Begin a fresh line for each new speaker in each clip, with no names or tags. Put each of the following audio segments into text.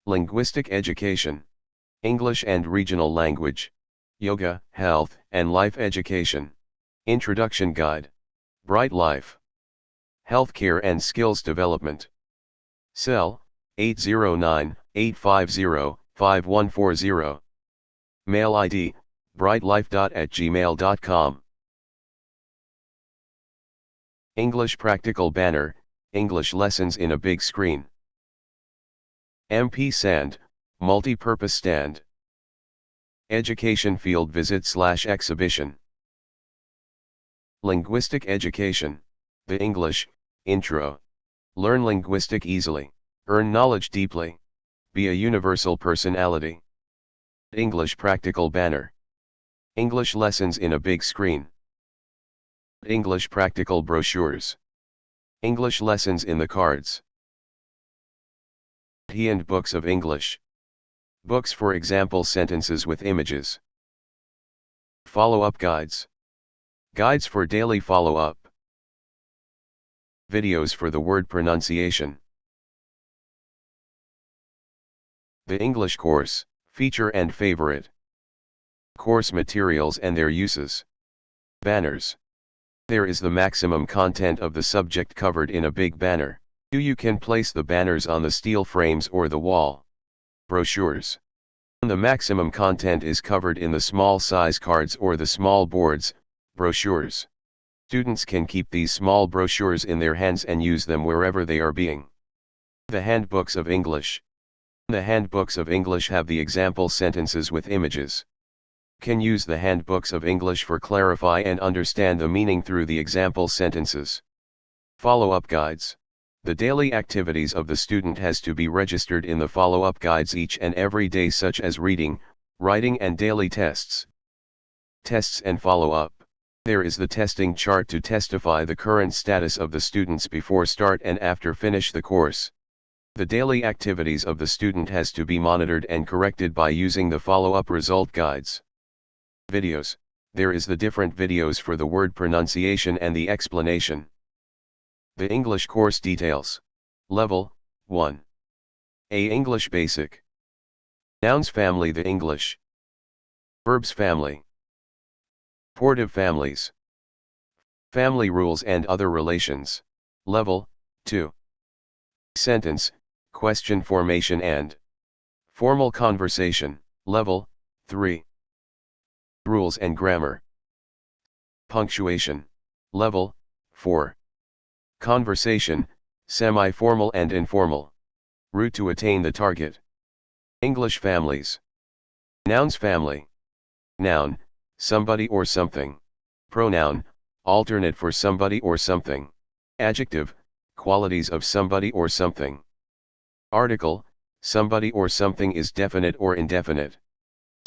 Linguistic education. English and regional language. Yoga, health, and life education. Introduction guide. Bright Life. Healthcare and skills development. Cell, 809-850-5140. Mail ID, brightlife.@gmail.com. English practical banner, English lessons in a big screen. MP Sand, multi-purpose stand. Education field visit/exhibition. Linguistic education. The English, intro. Learn linguistic easily, earn knowledge deeply. Be a universal personality. English practical banner. English lessons in a big screen. English practical brochures. English lessons in the cards. And books of English. Books for example sentences with images. Follow-up guides. Guides for daily follow-up. Videos for the word pronunciation. The English course, feature and favorite. Course materials and their uses. Banners. There is the maximum content of the subject covered in a big banner. You can place the banners on the steel frames or the wall. Brochures. The maximum content is covered in the small size cards or the small boards, brochures. Students can keep these small brochures in their hands and use them wherever they are being. The handbooks of English. The handbooks of English have the example sentences with images. Can use the handbooks of English for clarify and understand the meaning through the example sentences. Follow-up guides. The daily activities of the student has to be registered in the follow-up guides each and every day, such as reading, writing and daily tests. Tests and follow-up. There is the testing chart to testify the current status of the students before start and after finish the course. The daily activities of the student has to be monitored and corrected by using the follow-up result guides. Videos. There is the different videos for the word pronunciation and the explanation. The English course details. Level 1. A. English Basic. Nouns family. The English. Verbs family. Portive families. Family rules and other relations. Level 2. Sentence, question formation and formal conversation. Level 3. Rules and grammar. Punctuation. Level 4. Conversation, semi-formal and informal. Route to attain the target. English families. Nouns family. Noun, somebody or something. Pronoun, alternate for somebody or something. Adjective, qualities of somebody or something. Article, somebody or something is definite or indefinite.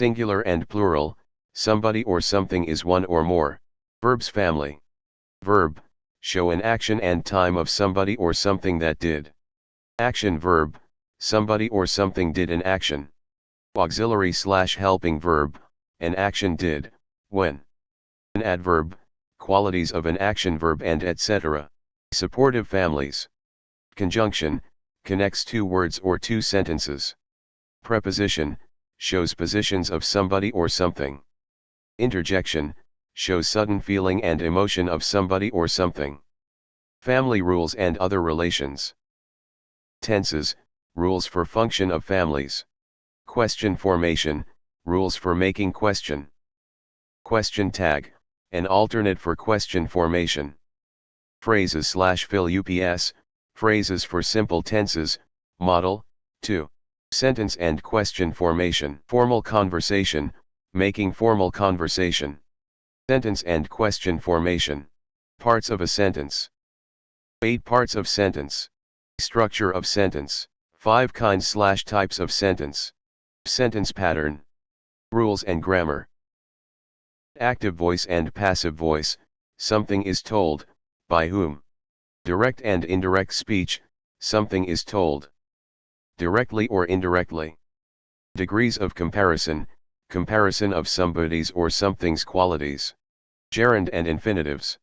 Singular and plural, somebody or something is one or more. Verbs family. Verb, show an action and time of somebody or something that did. Action verb, somebody or something did an action. Auxiliary/helping verb, an action did, when. An adverb, qualities of an action verb and etc. Supportive families. Conjunction, connects two words or two sentences. Preposition, shows positions of somebody or something. Interjection, shows sudden feeling and emotion of somebody or something. Family rules and other relations. Tenses, rules for function of families. Question formation, rules for making question. Question tag, an alternate for question formation. Phrases/fill ups, phrases for simple tenses, model, 2. Sentence and question formation. Formal conversation, making formal conversation. Sentence and question formation. Parts of a sentence. 8 parts of sentence. Structure of sentence. 5 kinds/types of sentence. Sentence pattern. Rules and grammar. Active voice and passive voice, something is told, by whom. Direct and indirect speech, something is told. Directly or indirectly. Degrees of comparison, comparison of somebody's or something's qualities. Gerund and infinitives.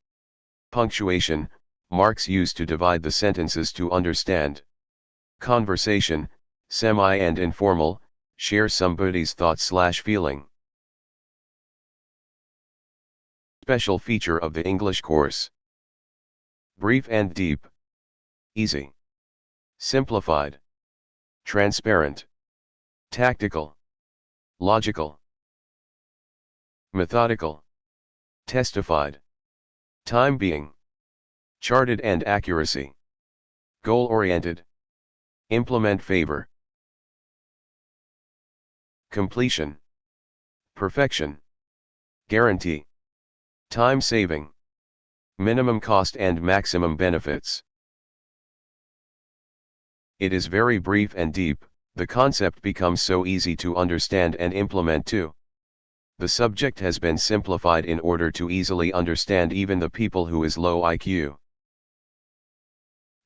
Punctuation, marks used to divide the sentences to understand. Conversation, Semi and informal, share somebody's thoughts/feeling. Special feature of the English course. Brief and deep. Easy. Simplified. Transparent. Tactical. Logical. Methodical. Testified. Time being. Charted and accuracy. Goal-oriented. Implement favor. Completion. Perfection. Guarantee. Time saving. Minimum cost and maximum benefits. It is very brief and deep, the concept becomes so easy to understand and implement too. The subject has been simplified in order to easily understand even the people who is low IQ.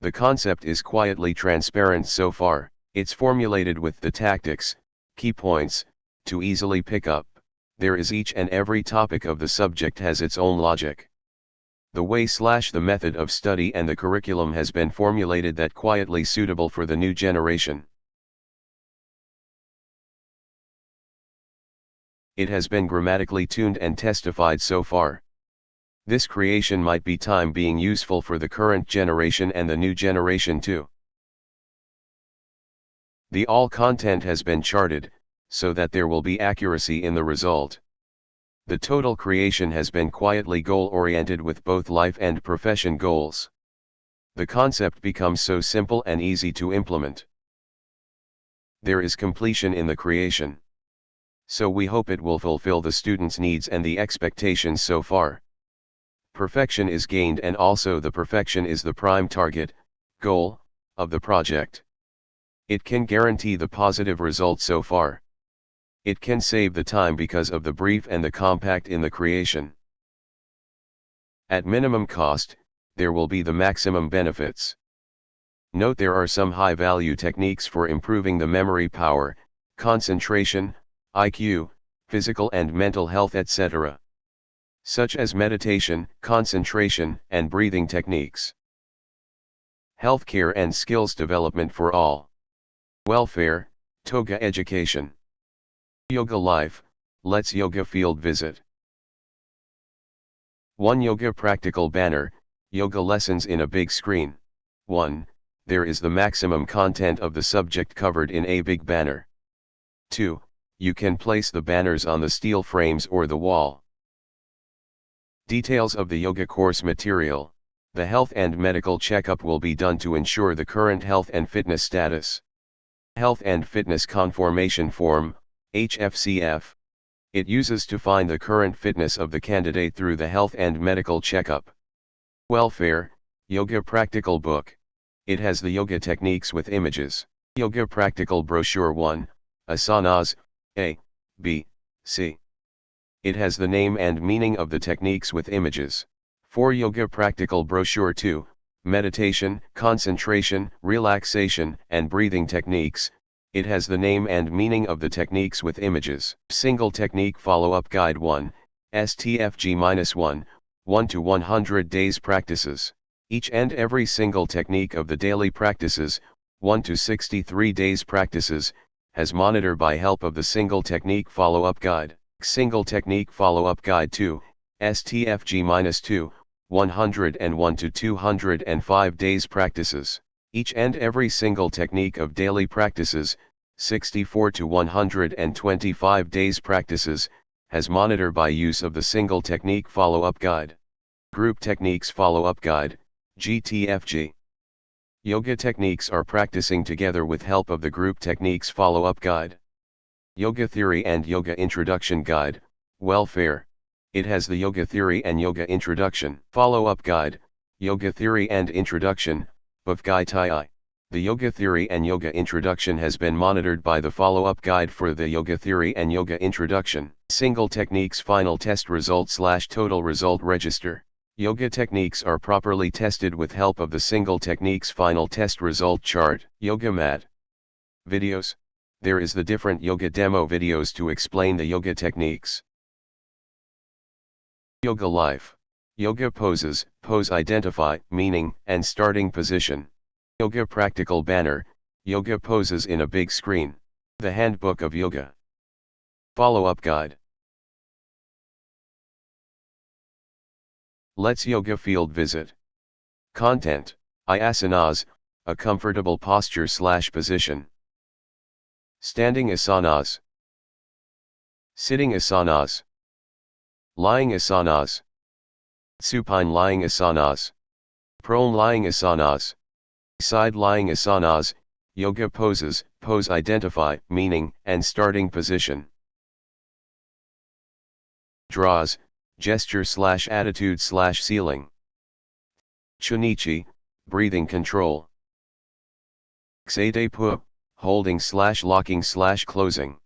The concept is quietly transparent so far, it's formulated with the tactics, key points, to easily pick up. There is each and every topic of the subject has its own logic. The way/the method of study and the curriculum has been formulated that quietly suitable for the new generation. It has been grammatically tuned and testified so far. This creation might be time being useful for the current generation and the new generation too. The all content has been charted, so that there will be accuracy in the result. The total creation has been quietly goal-oriented with both life and profession goals. The concept becomes so simple and easy to implement. There is completion in the creation. So we hope it will fulfill the students' needs and the expectations so far. Perfection is gained and also the perfection is the prime target, goal, of the project. It can guarantee the positive result so far. It can save the time because of the brief and the compact in the creation. At minimum cost, there will be the maximum benefits. Note there are some high-value techniques for improving the memory power, concentration, IQ, physical and mental health etc. Such as meditation, concentration, and breathing techniques. Healthcare and skills development for all. Welfare, Toga education. Yoga Life, Let's Yoga field visit. 1 Yoga practical banner, yoga lessons in a big screen. 1. There is the maximum content of the subject covered in a big banner. 2. You can place the banners on the steel frames or the wall. Details of the yoga course material. The health and medical checkup will be done to ensure the current health and fitness status. Health and Fitness Conformation Form, HFCF. It uses to find the current fitness of the candidate through the health and medical checkup. Welfare, Yoga Practical Book. It has the yoga techniques with images. Yoga Practical Brochure 1, Asanas, A, B, C. It has the name and meaning of the techniques with images. 4 Yoga Practical Brochure 2, Meditation, Concentration, Relaxation, and Breathing Techniques. It has the name and meaning of the techniques with images. Single Technique Follow-up Guide 1, STFG-1, 1 to 100 days practices. Each and every single technique of the daily practices, 1 to 63 days practices, has monitor by help of the Single Technique Follow-up Guide. Single Technique Follow-up Guide 2, STFG-2, 101 to 205 days practices. Each and every single technique of daily practices, 64 to 125 days practices, has monitor by use of the Single Technique Follow-up Guide. Group Techniques Follow-up Guide, GTFG. Yoga techniques are practicing together with help of the Group Techniques Follow-up Guide. Yoga Theory and Yoga Introduction Guide, Welfare. It has the Yoga Theory and Yoga Introduction Follow-up Guide, Yoga Theory and Introduction, Bhavgai. The Yoga Theory and Yoga Introduction has been monitored by the follow-up guide for the Yoga Theory and Yoga Introduction. Single Techniques Final Test Result/Total Result Register. Yoga techniques are properly tested with help of the Single Techniques Final Test Result Chart. Yoga Mat. Videos. There is the different yoga demo videos to explain the yoga techniques. Yoga Life. Yoga poses, pose identify, meaning, and starting position. Yoga practical banner, Yoga poses in a big screen. The Handbook of Yoga. Follow-up guide. Let's Yoga field visit. Content: asanas, a comfortable posture/position. Standing asanas. Sitting asanas. Lying asanas. Supine lying asanas. Prone lying asanas. Side lying asanas. Yoga poses: pose identify, meaning, and starting position. Draws, gesture/attitude/ceiling. Chunichi, breathing control. Xedepu, holding/locking/closing.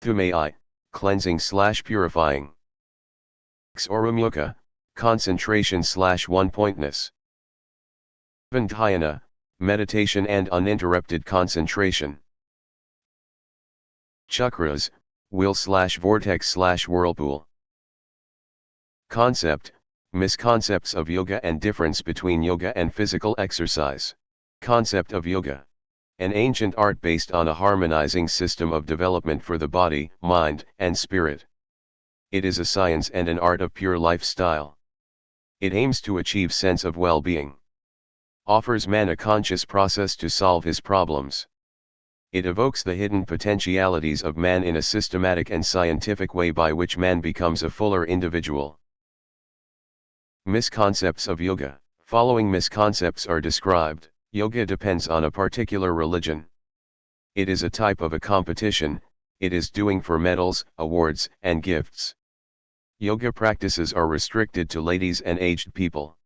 Thumei, cleansing/purifying. Xorumukha, concentration/one-pointness. Dhyana, meditation and uninterrupted concentration. Chakras, wheel/vortex/whirlpool. Concept: misconcepts of yoga and difference between yoga and physical exercise. Concept of yoga: an ancient art based on a harmonizing system of development for the body, mind, and spirit. It is a science and an art of pure lifestyle. It aims to achieve sense of well-being. Offers man a conscious process to solve his problems. It evokes the hidden potentialities of man in a systematic and scientific way by which man becomes a fuller individual. Misconcepts of yoga. Following misconcepts are described. Yoga depends on a particular religion. It is a type of a competition. It is doing for medals, awards, and gifts. Yoga practices are restricted to ladies and aged people.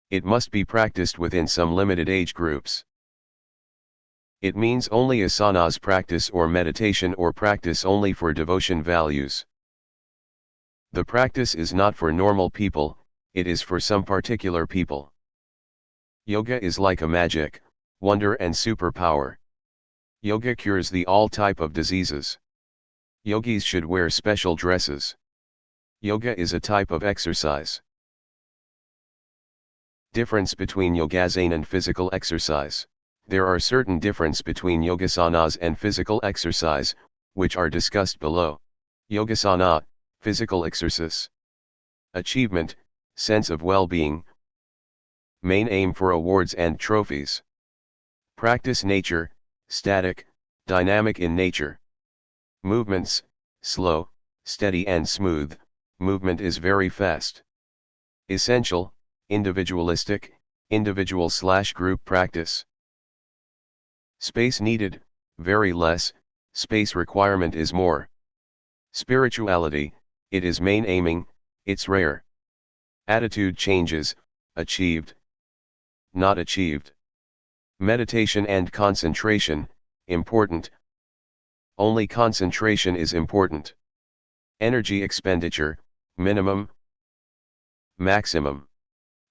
It must be practiced within some limited age groups. It means only asanas practice or meditation or practice only for devotion values. The practice is not for normal people, it is for some particular people. Yoga is like a magic, wonder and superpower. Yoga cures the all type of diseases. Yogis should wear special dresses. Yoga is a type of exercise. Difference between yogasana and physical exercise. There are certain difference between yogasanas and physical exercise, which are discussed below. Yogasana, physical exercise. Achievement, sense of well-being. Main aim for awards and trophies. Practice nature, static, dynamic in nature. Movements, slow, steady and smooth. Movement is very fast. Essential, individualistic, individual/group practice. Space needed, very less, space requirement is more. Spirituality, it is main aiming, it's rare. Attitude changes, achieved, not achieved. Meditation and concentration, important. Only concentration is important. Energy expenditure, minimum, maximum.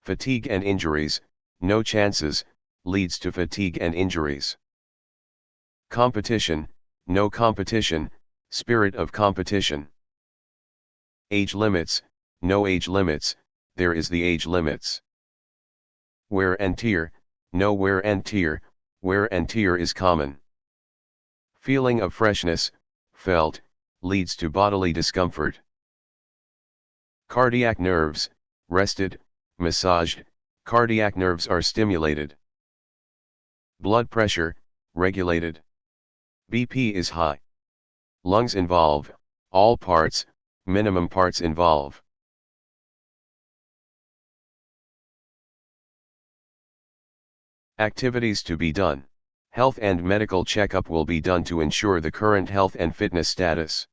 Fatigue and injuries, no chances, leads to fatigue and injuries. Competition, no competition, spirit of competition. Age limits, no age limits, there is the age limits. Wear and tear, no wear and tear, wear and tear is common. Feeling of freshness, felt, leads to bodily discomfort. Cardiac nerves, rested, massaged, cardiac nerves are stimulated. Blood pressure, regulated. BP is high. Lungs involve, all parts, minimum parts involve. Activities to be done. Health and medical checkup will be done to ensure the current health and fitness status.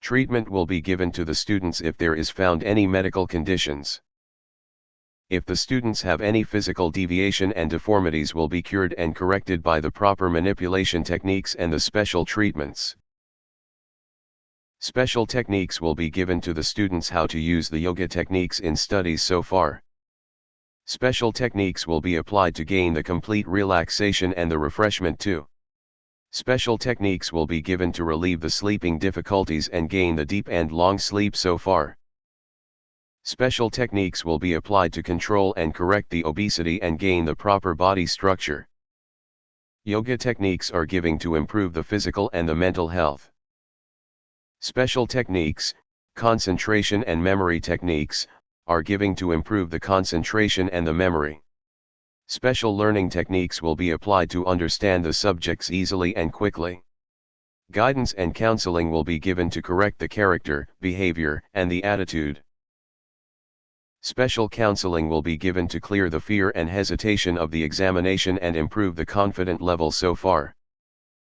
Treatment will be given to the students if there is found any medical conditions. If the students have any physical deviation and deformities will be cured and corrected by the proper manipulation techniques and the special treatments. Special techniques will be given to the students how to use the yoga techniques in studies so far. Special techniques will be applied to gain the complete relaxation and the refreshment too. Special techniques will be given to relieve the sleeping difficulties and gain the deep and long sleep so far. Special techniques will be applied to control and correct the obesity and gain the proper body structure. Yoga techniques are giving to improve the physical and the mental health. Special techniques, concentration and memory techniques, are giving to improve the concentration and the memory. Special learning techniques will be applied to understand the subjects easily and quickly. Guidance and counseling will be given to correct the character, behavior, and the attitude. Special counseling will be given to clear the fear and hesitation of the examination and improve the confident level so far.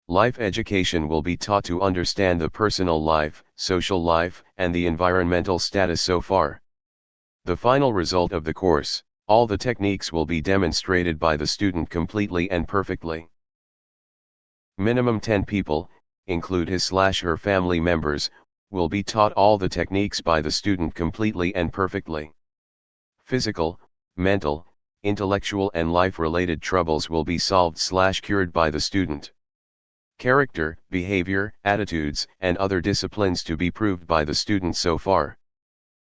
Life education will be taught to understand the personal life, social life, and the environmental status so far. The final result of the course, all the techniques will be demonstrated by the student completely and perfectly. Minimum 10 people, include his/her family members, will be taught all the techniques by the student completely and perfectly. Physical, mental, intellectual and life-related troubles will be solved/cured by the student. Character, behavior, attitudes, and other disciplines to be proved by the student so far.